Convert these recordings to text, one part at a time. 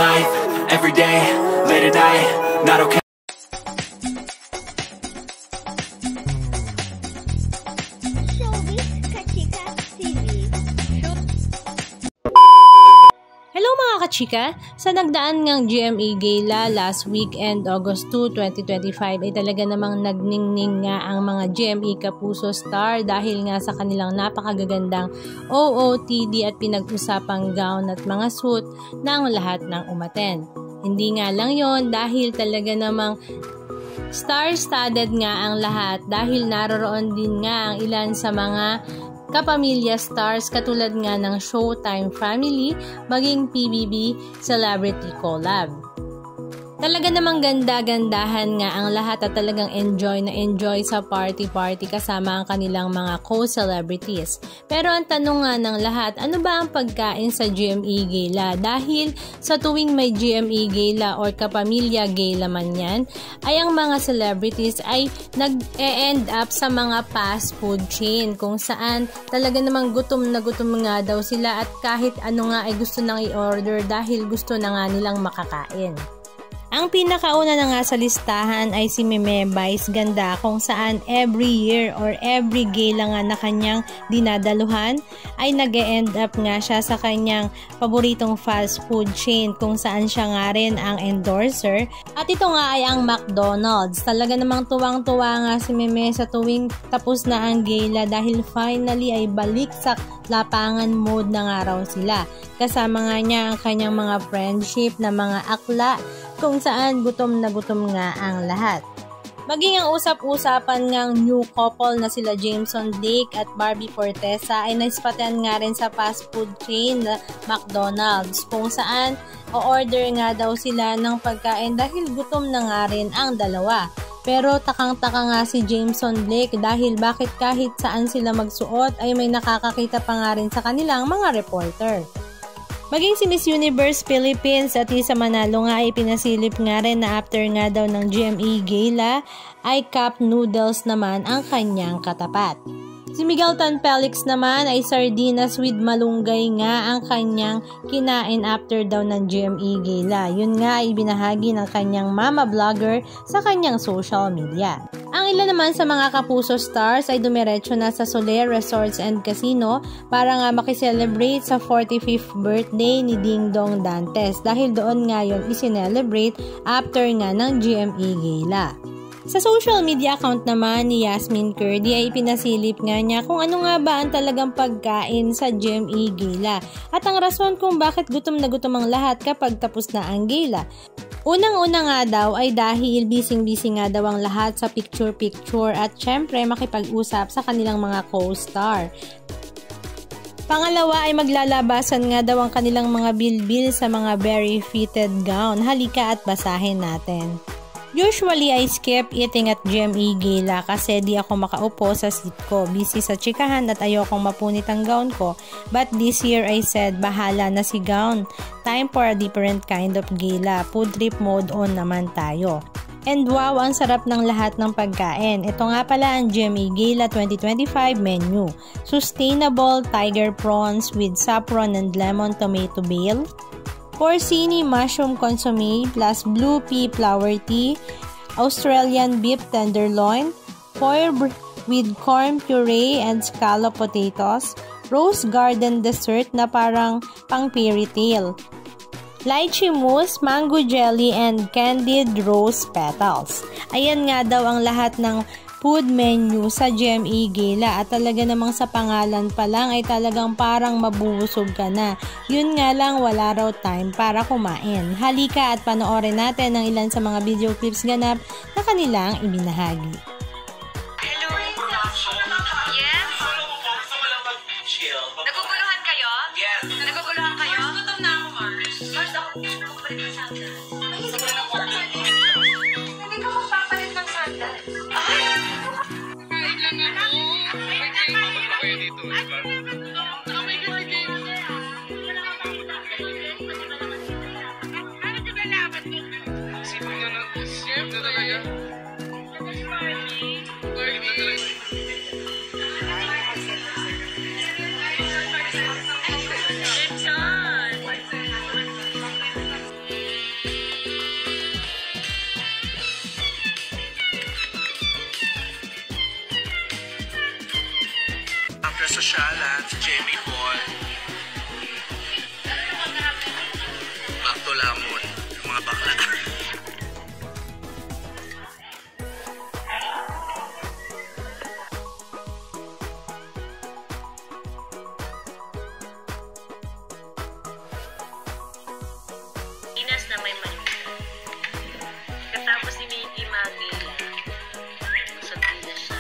life, every day, late at night, not okay. Mga kachika, sa nagdaan ngang GMA Gala last weekend, August 2, 2025 ay talaga namang nagningning nga ang mga GMA Kapuso star dahil nga sa kanilang napakagagandang OOTD at pinag-usapang gown at mga suit ng lahat ng umaten. Hindi nga lang yon dahil talaga namang star-studded nga ang lahat dahil naroroon din nga ang ilan sa mga kapamilya stars katulad nga ng Showtime family maging PBB Celebrity Collab. Talaga namang ganda-gandahan nga ang lahat at talagang enjoy na enjoy sa party-party kasama ang kanilang mga co-celebrities. Pero ang tanong nga ng lahat, ano ba ang pagkain sa GMA Gala? Dahil sa tuwing may GMA Gala or kapamilya gala man yan, ay ang mga celebrities ay nag-e-end up sa mga fast food chain kung saan talaga namang gutom na gutom nga daw sila at kahit ano nga ay gusto nang i-order dahil gusto na nga nilang makakain. Ang pinakauna na nga sa listahan ay si Meme Vice Ganda kung saan every year or every gala nga na kanyang dinadaluhan ay nag-e-end up nga siya sa kanyang paboritong fast food chain kung saan siya nga rin ang endorser. At ito nga ay ang McDonald's. Talaga namang tuwang-tuwa nga si Meme sa tuwing tapos na ang gala dahil finally ay balik sa lapangan mode na nga raw sila. Kasama nga niya ang kanyang mga friendship na mga akla kung saan gutom na gutom nga ang lahat. Maging ang usap-usapan ngang new couple na sila Jameson Blake at Barbie Fortesa ay naispatan nga rin sa fast food chain na McDonald's kung saan o-order nga daw sila ng pagkain dahil gutom na nga rin ang dalawa. Pero takang-taka nga si Jameson Blake dahil bakit kahit saan sila magsuot ay may nakakakita pa nga rin sa kanilang mga reporter. Maging si Miss Universe Philippines at Lisa Manalo nga ay pinasilip nga rin na after nga daw ng GMA Gala ay cup noodles naman ang kanyang katapat. Si Miguel Tan Felix naman ay sardinas with malunggay nga ang kanyang kinain after daw ng GMA Gala. Yun nga ay binahagi ng kanyang mama vlogger sa kanyang social media. Ang ilan naman sa mga Kapuso stars ay dumiretso na sa Soler Resorts and Casino para nga makiselebrate sa 45th birthday ni Ding Dong Dantes dahil doon nga yun isinelebrate after nga ng GMA Gala. Sa social media account naman ni Yasmin Curdy ay pinasilip nga niya kung ano nga ba ang talagang pagkain sa GMA Gala at ang rason kung bakit gutom na gutom ang lahat kapag tapos na ang gala. Unang-una nga daw ay dahil bising-busy nga daw ang lahat sa picture-picture at syempre makipag-usap sa kanilang mga co-star. Pangalawa ay maglalabasan nga daw ang kanilang mga bilbil sa mga very fitted gown. Halika at basahin natin. Usually, I skip eating at GMA Gala kasi di ako makaupo sa seat ko. Busy sa chikahan at ayokong mapunit ang gown ko. But this year, I said, bahala na si gown. Time for a different kind of gala. Food trip mode on naman tayo. And wow, ang sarap ng lahat ng pagkain. Ito nga pala ang GMA Gala 2025 menu. Sustainable tiger prawns with saffron and lemon tomato bale. Porcini mushroom consomme plus blue pea flower tea, Australian beef tenderloin, foie with corn puree and scallop potatoes, rose garden dessert na parang pang fairy tale, lychee mousse, mango jelly, and candied rose petals. Ayan nga daw ang lahat ng food menu sa GMA Gala at talaga namang sa pangalan pa lang ay talagang parang mabubusog ka na. Yun nga lang wala raw time para kumain. Halika at panoorin natin ang ilan sa mga video clips ganap na kanilang ibinahagi. Hello? Yes? Naguguluhan kayo? Yes. Naguguluhan kayo? Gutom na ako, Mars. Mars, ako magpapalit ng sandal. Hindi ko magpapalit ng sandal. Ay! Kain lang ako. Kain dito. Ano ka nalaman mo? Sipin nga na. Chef na talaga. Sosyalan, si Jamie Paul. Back to Lamon, yung mga bakla. Inas na may malita. Katapos si Mickey Magila, sabi na siya.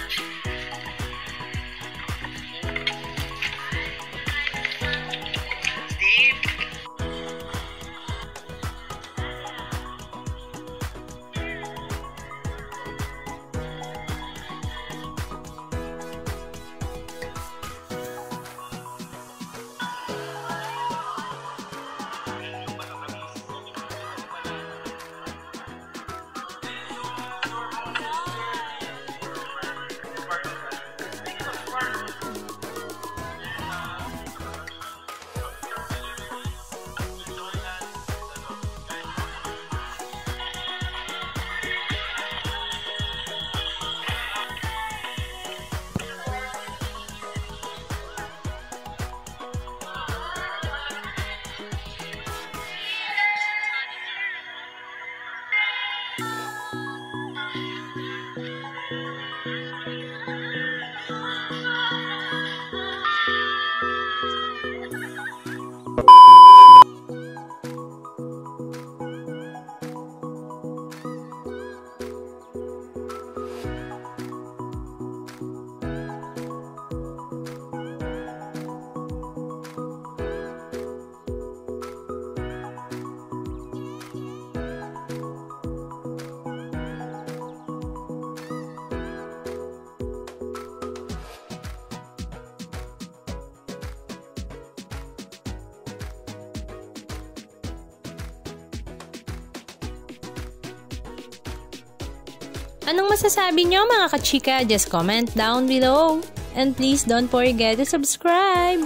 Anong masasabi nyo mga kachika? Just comment down below. And please don't forget to subscribe.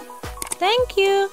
Thank you!